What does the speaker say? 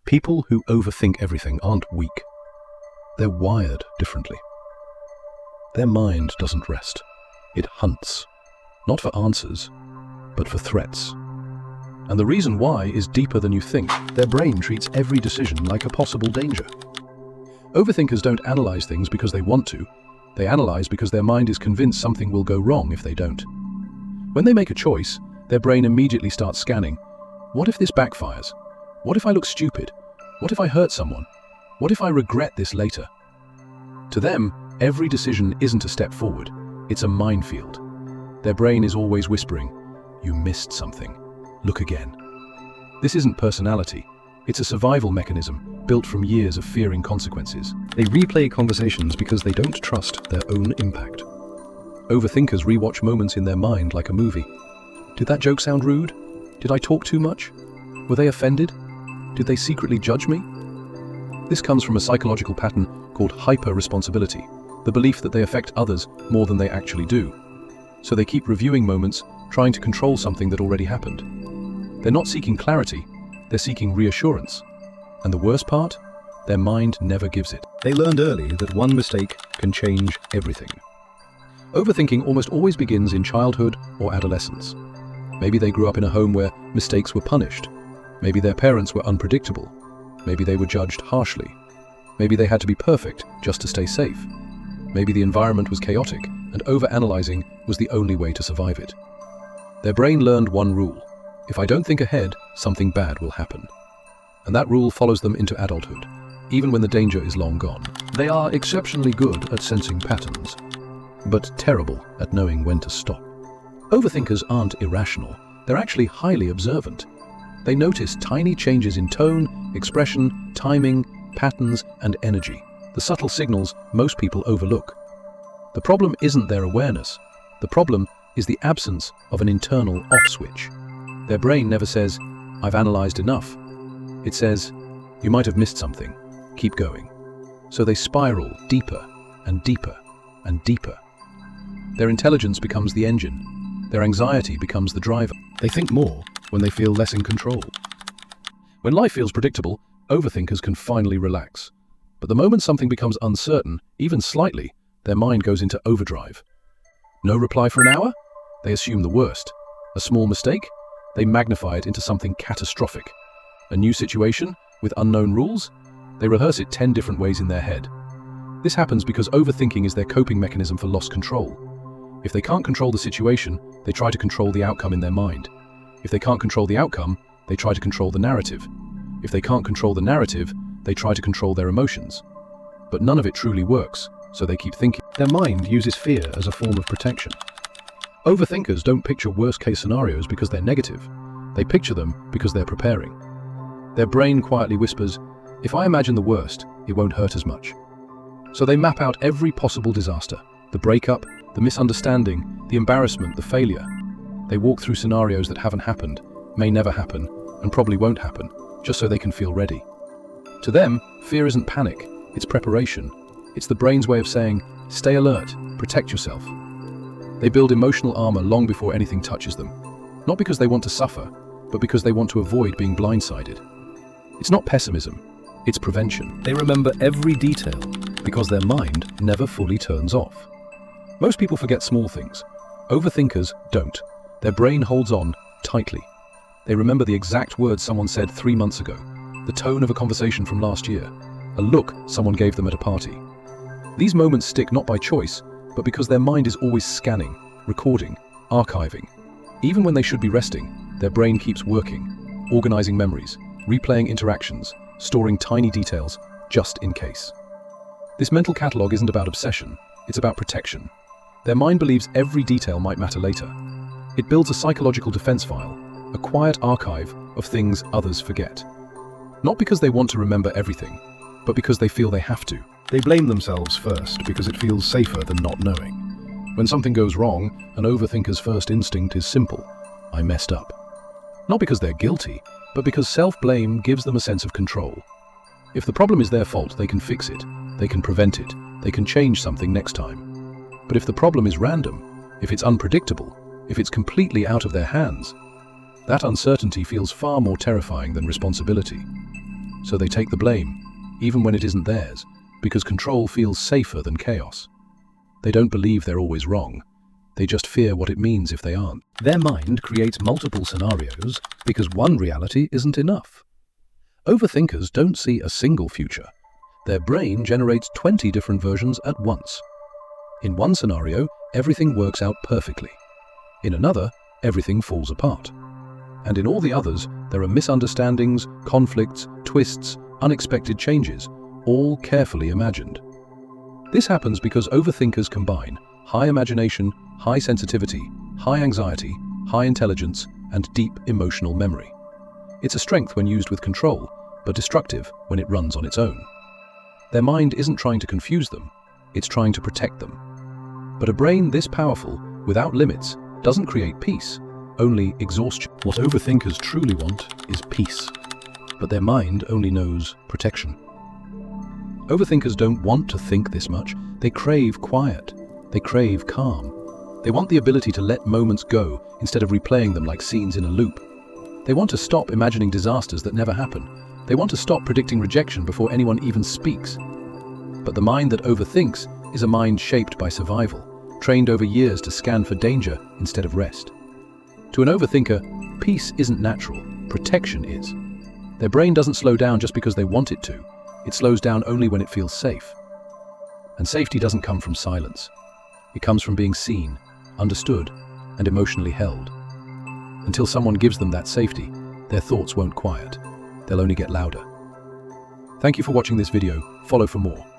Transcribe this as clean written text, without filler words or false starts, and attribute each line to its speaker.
Speaker 1: People who overthink everything aren't weak. They're wired differently. Their mind doesn't rest. It hunts, not for answers, but for threats. And the reason why is deeper than you think. Their brain treats every decision like a possible danger. Overthinkers don't analyze things because they want to. They analyze because their mind is convinced something will go wrong if they don't. When they make a choice, their brain immediately starts scanning. What if this backfires? What if I look stupid? What if I hurt someone? What if I regret this later? To them, every decision isn't a step forward. It's a minefield. Their brain is always whispering, "You missed something. Look again." This isn't personality. It's a survival mechanism built from years of fearing consequences. They replay conversations because they don't trust their own impact. Overthinkers rewatch moments in their mind like a movie. Did that joke sound rude? Did I talk too much? Were they offended? Did they secretly judge me? This comes from a psychological pattern called hyper-responsibility, the belief that they affect others more than they actually do. So they keep reviewing moments, trying to control something that already happened. They're not seeking clarity, they're seeking reassurance. And the worst part? Their mind never gives it. They learned early that one mistake can change everything. Overthinking almost always begins in childhood or adolescence. Maybe they grew up in a home where mistakes were punished. Maybe their parents were unpredictable. Maybe they were judged harshly. Maybe they had to be perfect just to stay safe. Maybe the environment was chaotic and overanalyzing was the only way to survive it. Their brain learned one rule: if I don't think ahead, something bad will happen. And that rule follows them into adulthood, even when the danger is long gone. They are exceptionally good at sensing patterns, but terrible at knowing when to stop. Overthinkers aren't irrational, they're actually highly observant. They notice tiny changes in tone, expression, timing, patterns, and energy, the subtle signals most people overlook. The problem isn't their awareness. The problem is the absence of an internal off switch. Their brain never says, "I've analyzed enough." It says, "You might have missed something. Keep going." So they spiral deeper and deeper and deeper. Their intelligence becomes the engine. Their anxiety becomes the driver. They think more when they feel less in control. When life feels predictable, overthinkers can finally relax. But the moment something becomes uncertain, even slightly, their mind goes into overdrive. No reply for an hour? They assume the worst. A small mistake? They magnify it into something catastrophic. A new situation with unknown rules? They rehearse it 10 different ways in their head. This happens because overthinking is their coping mechanism for lost control. If they can't control the situation, they try to control the outcome in their mind. If they can't control the outcome, they try to control the narrative. If they can't control the narrative, they try to control their emotions. But none of it truly works, so they keep thinking. Their mind uses fear as a form of protection. Overthinkers don't picture worst-case scenarios because they're negative. They picture them because they're preparing. Their brain quietly whispers, "If I imagine the worst, it won't hurt as much." So they map out every possible disaster: the breakup, the misunderstanding, the embarrassment, the failure. They walk through scenarios that haven't happened, may never happen, and probably won't happen, just so they can feel ready. To them, fear isn't panic, it's preparation. It's the brain's way of saying, "Stay alert, protect yourself." They build emotional armor long before anything touches them. Not because they want to suffer, but because they want to avoid being blindsided. It's not pessimism, it's prevention. They remember every detail because their mind never fully turns off. Most people forget small things. Overthinkers don't. Their brain holds on tightly. They remember the exact words someone said 3 months ago, the tone of a conversation from last year, a look someone gave them at a party. These moments stick not by choice, but because their mind is always scanning, recording, archiving. Even when they should be resting, their brain keeps working, organizing memories, replaying interactions, storing tiny details, just in case. This mental catalog isn't about obsession, it's about protection. Their mind believes every detail might matter later. It builds a psychological defense file, a quiet archive of things others forget. Not because they want to remember everything, but because they feel they have to. They blame themselves first because it feels safer than not knowing. When something goes wrong, an overthinker's first instinct is simple: I messed up. Not because they're guilty, but because self-blame gives them a sense of control. If the problem is their fault, they can fix it, they can prevent it, they can change something next time. But if the problem is random, if it's unpredictable, if it's completely out of their hands, that uncertainty feels far more terrifying than responsibility. So they take the blame, even when it isn't theirs, because control feels safer than chaos. They don't believe they're always wrong. They just fear what it means if they aren't. Their mind creates multiple scenarios because one reality isn't enough. Overthinkers don't see a single future. Their brain generates 20 different versions at once. In one scenario, everything works out perfectly. In another, everything falls apart. And in all the others, there are misunderstandings, conflicts, twists, unexpected changes, all carefully imagined. This happens because overthinkers combine high imagination, high sensitivity, high anxiety, high intelligence, and deep emotional memory. It's a strength when used with control, but destructive when it runs on its own. Their mind isn't trying to confuse them, it's trying to protect them. But a brain this powerful, without limits, doesn't create peace, only exhaustion. What overthinkers truly want is peace, but their mind only knows protection. Overthinkers don't want to think this much. They crave quiet. They crave calm. They want the ability to let moments go instead of replaying them like scenes in a loop. They want to stop imagining disasters that never happen. They want to stop predicting rejection before anyone even speaks. But the mind that overthinks is a mind shaped by survival, trained over years to scan for danger instead of rest. To an overthinker, peace isn't natural, protection is. Their brain doesn't slow down just because they want it to. It slows down only when it feels safe. And safety doesn't come from silence. It comes from being seen, understood, and emotionally held. Until someone gives them that safety, their thoughts won't quiet. They'll only get louder. Thank you for watching this video. Follow for more.